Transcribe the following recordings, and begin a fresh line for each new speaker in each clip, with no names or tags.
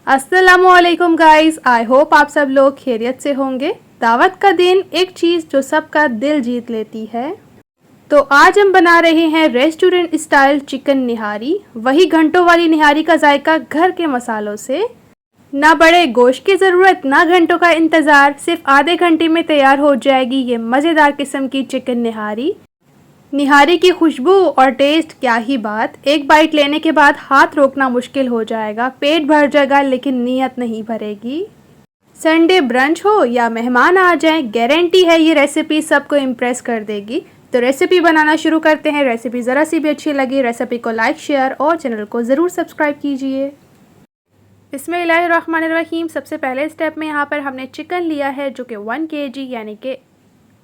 अस्सलामुअलैकुम guys, I hope आप सब लोग खैरियत से होंगे। दावत का दिन एक चीज़ जो सबका दिल जीत लेती है। तो आज हम बना रहे हैं रेस्टोरेंट स्टाइल चिकन निहारी। वही घंटों वाली निहारी का जायका घर के मसालों से। ना बड़े गोश्त की ज़रूरत, ना घंटों का इंतज़ार, सिर्फ आधे घंटे में तैयार हो जाएगी ये मज़ेदार किस्म की चिकन निहारी। निहारी की खुशबू और टेस्ट क्या ही बात। एक बाइट लेने के बाद हाथ रोकना मुश्किल हो जाएगा। पेट भर जाएगा लेकिन नीयत नहीं भरेगी। संडे ब्रंच हो या मेहमान आ जाएं, गारंटी है ये रेसिपी सबको इम्प्रेस कर देगी। तो रेसिपी बनाना शुरू करते हैं। रेसिपी ज़रा सी भी अच्छी लगी रेसिपी को लाइक, शेयर और चैनल को ज़रूर सब्सक्राइब कीजिए। बिस्मिल्लाहिर्रहमानिर्रहीम। सबसे पहले स्टेप में यहाँ पर हमने चिकन लिया है जो कि 1 kg यानी कि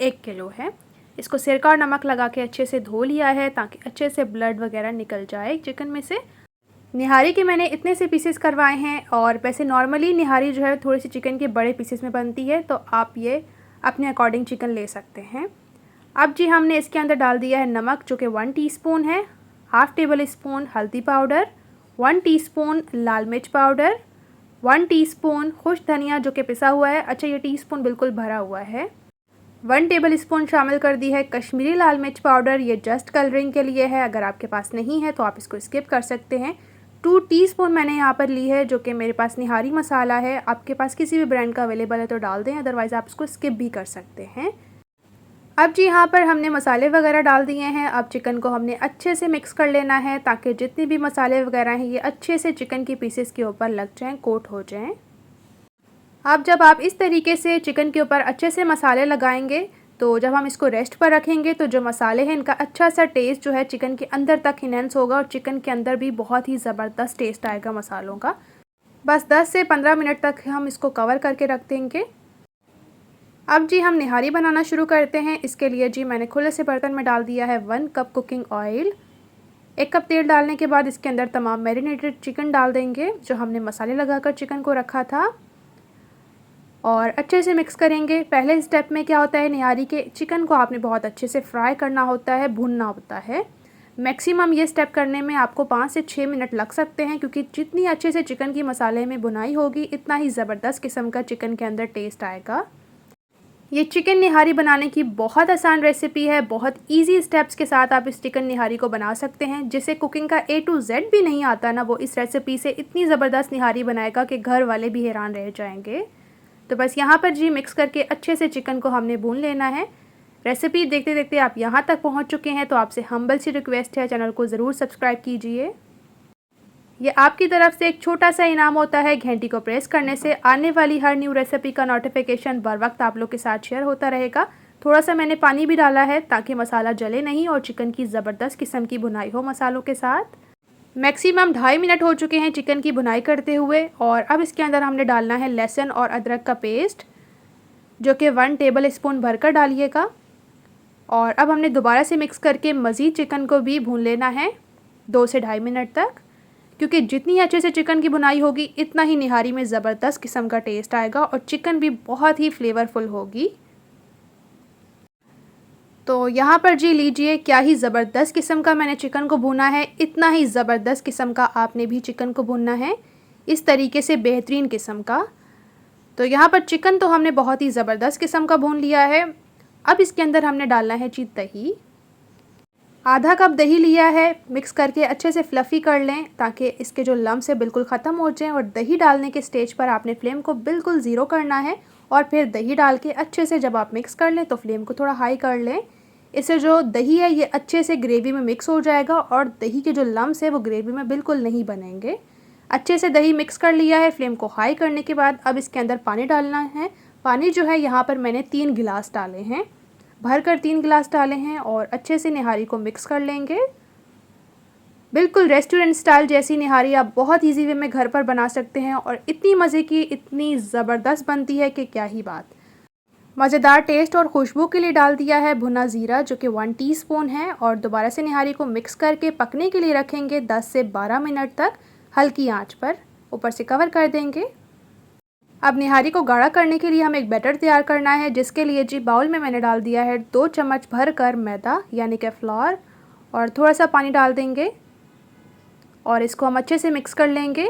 1 किलो है। इसको सिरका और नमक लगा के अच्छे से धो लिया है ताकि अच्छे से ब्लड वगैरह निकल जाए चिकन में से। निहारी के मैंने इतने से पीसेस करवाए हैं और वैसे नॉर्मली निहारी जो है थोड़ी सी चिकन के बड़े पीसेस में बनती है, तो आप ये अपने अकॉर्डिंग चिकन ले सकते हैं। अब जी हमने इसके अंदर डाल दिया है नमक जो कि 1 टीस्पून है, हाफ़ टेबल स्पून हल्दी पाउडर, 1 टीस्पून लाल मिर्च पाउडर, 1 टीस्पून खुश्क धनिया जो कि पिसा हुआ है। अच्छा, ये टीस्पून बिल्कुल भरा हुआ है। 1 टेबल स्पून शामिल कर दी है कश्मीरी लाल मिर्च पाउडर। ये जस्ट कलरिंग के लिए है, अगर आपके पास नहीं है तो आप इसको स्किप कर सकते हैं। 2 टीस्पून मैंने यहाँ पर ली है जो कि मेरे पास निहारी मसाला है। आपके पास किसी भी ब्रांड का अवेलेबल है तो डाल दें, अदरवाइज़ आप इसको स्किप भी कर सकते हैं। अब जी यहाँ पर हमने मसाले वगैरह डाल दिए हैं। अब चिकन को हमने अच्छे से मिक्स कर लेना है ताकि जितने भी मसाले वगैरह हैं ये अच्छे से चिकन की पीसेस के ऊपर लग जाएँ, कोट हो जाएँ। अब जब आप इस तरीके से चिकन के ऊपर अच्छे से मसाले लगाएंगे तो जब हम इसको रेस्ट पर रखेंगे तो जो मसाले हैं इनका अच्छा सा टेस्ट जो है चिकन के अंदर तक इनहेंस होगा और चिकन के अंदर भी बहुत ही ज़बरदस्त टेस्ट आएगा मसालों का। बस 10 से 15 मिनट तक हम इसको कवर करके रख देंगे। अब जी हम निहारी बनाना शुरू करते हैं। इसके लिए जी मैंने खुले से बर्तन में डाल दिया है 1 कप कुकिंग ऑयल। 1 कप तेल डालने के बाद इसके अंदर तमाम मैरिनेटेड चिकन डाल देंगे जो हमने मसाले लगाकर चिकन को रखा था और अच्छे से मिक्स करेंगे। पहले स्टेप में क्या होता है, निहारी के चिकन को आपने बहुत अच्छे से फ्राई करना होता है, भूनना होता है। मैक्सिमम ये स्टेप करने में आपको 5 से 6 मिनट लग सकते हैं क्योंकि जितनी अच्छे से चिकन की मसाले में भुनाई होगी इतना ही ज़बरदस्त किस्म का चिकन के अंदर टेस्ट आएगा। ये चिकन निहारी बनाने की बहुत आसान रेसिपी है। बहुत इजी स्टेप्स के साथ आप इस चिकन निहारी को बना सकते हैं। जिसे कुकिंग का A to Z भी नहीं आता ना, वो इस रेसिपी से इतनी ज़बरदस्त निहारी बनाएगा कि घर वाले भी हैरान रह जाएंगे। तो बस यहाँ पर जी मिक्स करके अच्छे से चिकन को हमने भून लेना है। रेसिपी देखते देखते आप यहाँ तक पहुँच चुके हैं तो आपसे हम्बल सी रिक्वेस्ट है, चैनल को ज़रूर सब्सक्राइब कीजिए। ये आपकी तरफ से एक छोटा सा इनाम होता है। घंटी को प्रेस करने से आने वाली हर न्यू रेसिपी का नोटिफिकेशन बर वक्त आप लोग के साथ शेयर होता रहेगा। थोड़ा सा मैंने पानी भी डाला है ताकि मसाला जले नहीं और चिकन की ज़बरदस्त किस्म की भुनाई हो मसालों के साथ। मैक्सिमम 2.5 मिनट हो चुके हैं चिकन की भुनाई करते हुए और अब इसके अंदर हमने डालना है लहसुन और अदरक का पेस्ट जो कि 1 टेबल स्पून भरकर डालिएगा। और अब हमने दोबारा से मिक्स करके मज़ीद चिकन को भी भून लेना है 2 से 2.5 मिनट तक, क्योंकि जितनी अच्छे से चिकन की भुनाई होगी इतना ही निहारी में ज़बरदस्त किस्म का टेस्ट आएगा और चिकन भी बहुत ही फ्लेवरफुल होगी। तो यहाँ पर जी लीजिए क्या ही ज़बरदस्त किस्म का मैंने चिकन को भुना है। इतना ही ज़बरदस्त किस्म का आपने भी चिकन को भुनना है, इस तरीके से बेहतरीन किस्म का। तो यहाँ पर चिकन तो हमने बहुत ही ज़बरदस्त किस्म का भून लिया है। अब इसके अंदर हमने डालना है जी दही। आधा कप दही लिया है, मिक्स करके अच्छे से फ्लफ़ी कर लें ताकि इसके जो लम्स है बिल्कुल ख़त्म हो जाएं। और दही डालने के स्टेज पर आपने फ्लेम को बिल्कुल ज़ीरो करना है और फिर दही डाल के अच्छे से जब आप मिक्स कर लें तो फ्लेम को थोड़ा हाई कर लें। इससे जो दही है ये अच्छे से ग्रेवी में मिक्स हो जाएगा और दही के जो लम्स है वो ग्रेवी में बिल्कुल नहीं बनेंगे। अच्छे से दही मिक्स कर लिया है। फ्लेम को हाई करने के बाद अब इसके अंदर पानी डालना है। पानी जो है यहाँ पर मैंने 3 गिलास डाले हैं, भर कर 3 गिलास डाले हैं और अच्छे से निहारी को मिक्स कर लेंगे। बिल्कुल रेस्टोरेंट स्टाइल जैसी निहारी आप बहुत इजी वे में घर पर बना सकते हैं और इतनी मज़े की, इतनी ज़बरदस्त बनती है कि क्या ही बात। मज़ेदार टेस्ट और खुशबू के लिए डाल दिया है भुना ज़ीरा जो कि 1 टीस्पून है और दोबारा से निहारी को मिक्स करके पकने के लिए रखेंगे 10 से 12 मिनट तक हल्की आंच पर। ऊपर से कवर कर देंगे। अब निहारी को गाढ़ा करने के लिए हमें एक बैटर तैयार करना है, जिसके लिए जी बाउल में मैंने डाल दिया है 2 चम्मच भर कर मैदा यानी कि फ्लोर और थोड़ा सा पानी डाल देंगे और इसको हम अच्छे से मिक्स कर लेंगे।